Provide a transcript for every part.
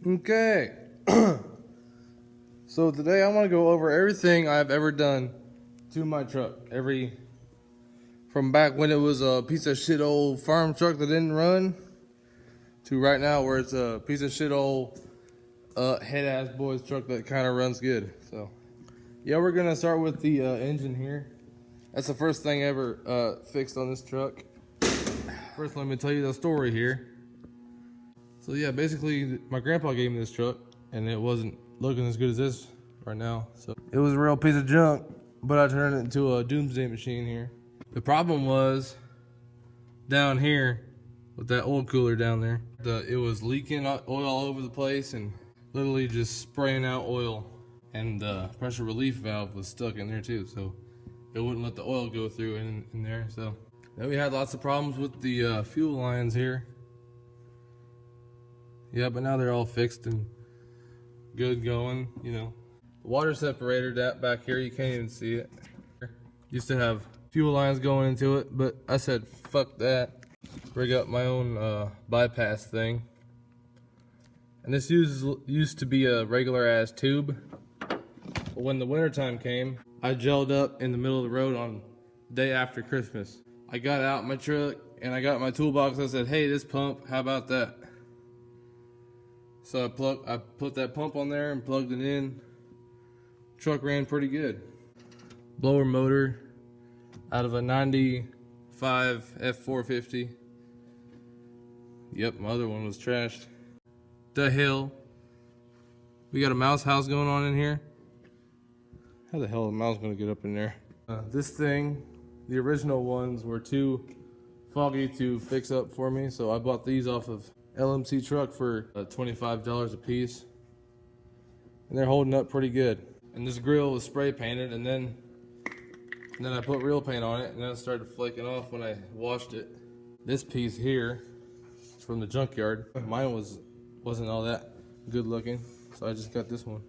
Okay. So today I want to go over everything I've ever done to my truck. From back when it was a piece of shit old farm truck that didn't run to right now where it's a piece of shit old head ass boys truck that kind of runs good. So yeah, we're gonna start with the engine here. That's the first thing ever fixed on this truck. First, let me tell you the story here. So yeah, basically my grandpa gave me this truck and it wasn't looking as good as this right now. So it was a real piece of junk, but I turned it into a doomsday machine here. The problem was down here with that oil cooler down there. It was leaking oil all over the place and literally just spraying out oil. And the pressure relief valve was stuck in there too, so it wouldn't let the oil go through in there. So then we had lots of problems with the fuel lines here. Yeah, but now they're all fixed and good going, you know. The water separator back here, you can't even see it. Used to have fuel lines going into it, but I said, fuck that. Rig up my own bypass thing. And this used to be a regular ass tube. But when the winter time came, I gelled up in the middle of the road on the day after Christmas. I got out my truck and I got my toolbox. I said, hey, this pump, how about that? So I put that pump on there and plugged it in. Truck ran pretty good. Blower motor out of a 95 F450. Yep, my other one was trashed. The hell. We got a mouse house going on in here. How the hell is the mouse gonna get up in there? This thing, the original ones were too foggy to fix up for me, so I bought these off of LMC truck for $25 a piece. And they're holding up pretty good. And this grill was spray painted and then I put real paint on it and then it started flaking off when I washed it. This piece here is from the junkyard. Mine wasn't all that good looking, so I just got this one.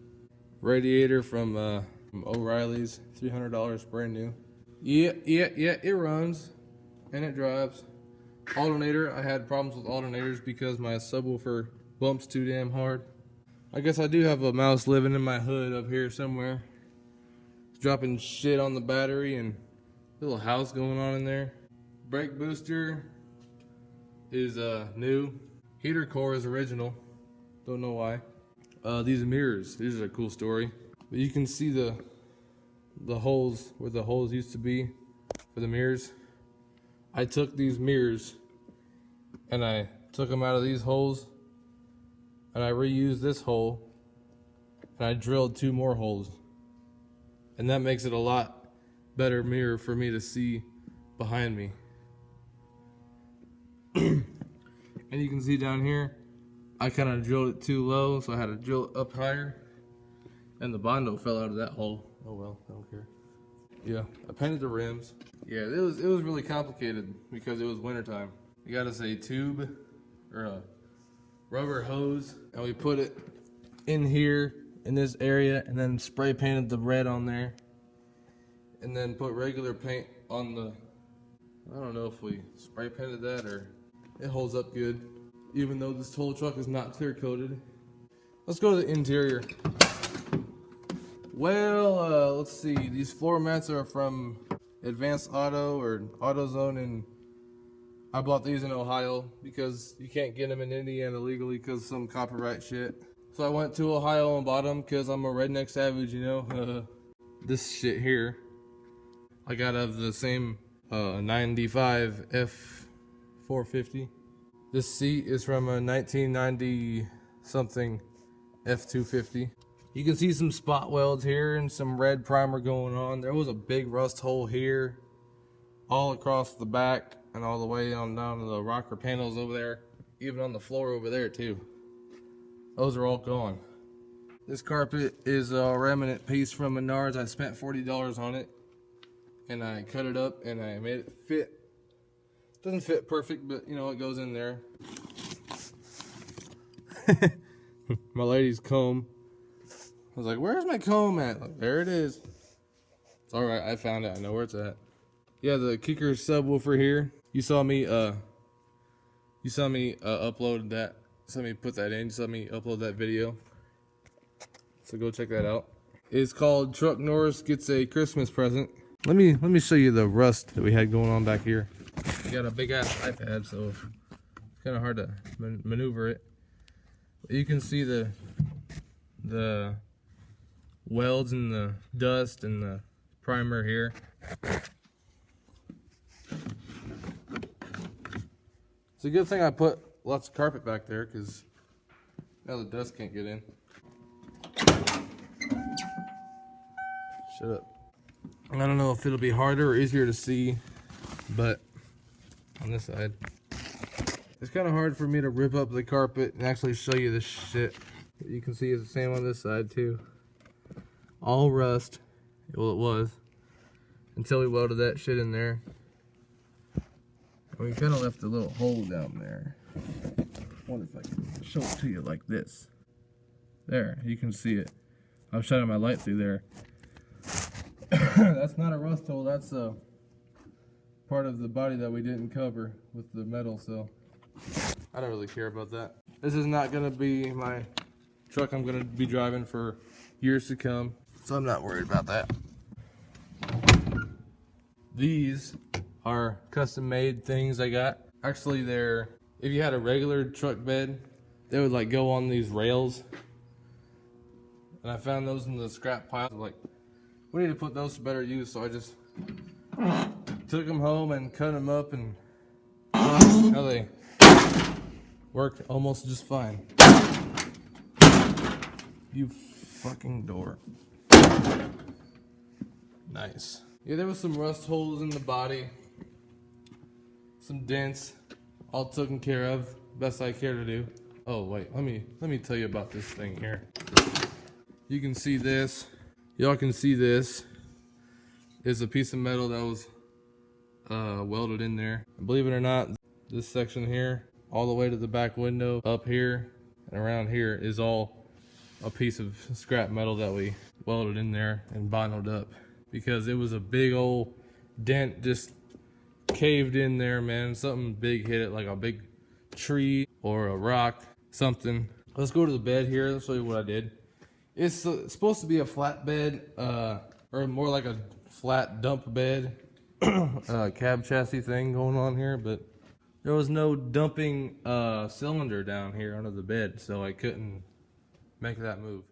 Radiator from O'Reilly's, $300 brand new. Yeah, it runs and it drives. Alternator, I had problems with alternators because my subwoofer bumps too damn hard. I guess I do have a mouse living in my hood up here somewhere. It's dropping shit on the battery and little house going on in there. Brake booster is new. Heater core is original. Don't know why. These mirrors, these are a cool story. But you can see the holes where the holes used to be for the mirrors. I took these mirrors and I took them out of these holes and I reused this hole and I drilled 2 more holes. And that makes it a lot better mirror for me to see behind me. And you can see down here, I kind of drilled it too low, so I had to drill it up higher. And the Bondo fell out of that hole. Oh well, I don't care. Yeah, I painted the rims. Yeah, it was really complicated because it was wintertime. You got us a tube or a rubber hose, and we put it in here in this area, and then spray painted the red on there, and then put regular paint on the. I don't know if we spray painted that or it holds up good, even though this whole truck is not clear coated. Let's go to the interior. Well, let's see. These floor mats are from Advanced Auto or AutoZone, and I bought these in Ohio because you can't get them in Indiana legally because of some copyright shit. So I went to Ohio and bought them because I'm a redneck savage, you know. This shit here, I got of the same 95 F450. This seat is from a 1990 something F250. You can see some spot welds here and some red primer going on. There was a big rust hole here, all across the back and all the way on down to the rocker panels over there, even on the floor over there too. Those are all gone. This carpet is a remnant piece from Menards. I spent $40 on it and I cut it up and I made it fit. Doesn't fit perfect, but you know, it goes in there. My lady's comb. I was like, where's my comb at? Like, there it is. It's alright, I found it. I know where it's at. Yeah, the Kicker subwoofer here. You saw me upload that So let me put that in. Just let me upload that video. So go check that out. It's called Truck Norris Gets a Christmas Present. Let me show you the rust that we had going on back here. We got a big ass iPad, so it's kind of hard to maneuver it. But you can see the welds and the dust and the primer here. It's a good thing I put lots of carpet back there, because now the dust can't get in. Shut up. I don't know if it'll be harder or easier to see, but on this side, it's kind of hard for me to rip up the carpet and actually show you this shit. You can see it's the same on this side too. All rust. Well, it was until we welded that shit in there. And we kind of left a little hole down there. I wonder if I can show it to you like this. There, you can see it. I'm shining my light through there. That's not a rust hole, that's a part of the body that we didn't cover with the metal, so I don't really care about that. This is not gonna be my truck I'm gonna be driving for years to come, so I'm not worried about that. These are custom made things I got. Actually, they're, if you had a regular truck bed, they would like go on these rails. And I found those in the scrap pile. Like, we need to put those to better use, so I just took them home and cut them up, and now they work almost just fine. You fucking door. Nice. Yeah, there was some rust holes in the body, some dents, all taken care of, best I care to do. Oh wait, let me tell you about this thing here. You can see this. Y'all can see this is a piece of metal that was welded in there. Believe it or not, this section here, all the way to the back window, up here and around here, is all a piece of scrap metal that we welded in there and bonded up, because it was a big old dent just caved in there, man. Something big hit it, like a big tree or a rock, something. Let's go to the bed here. Let's show you what I did. It's supposed to be a flat bed, or more like a flat dump bed, cab chassis thing going on here, but there was no dumping cylinder down here under the bed, so I couldn't make that move.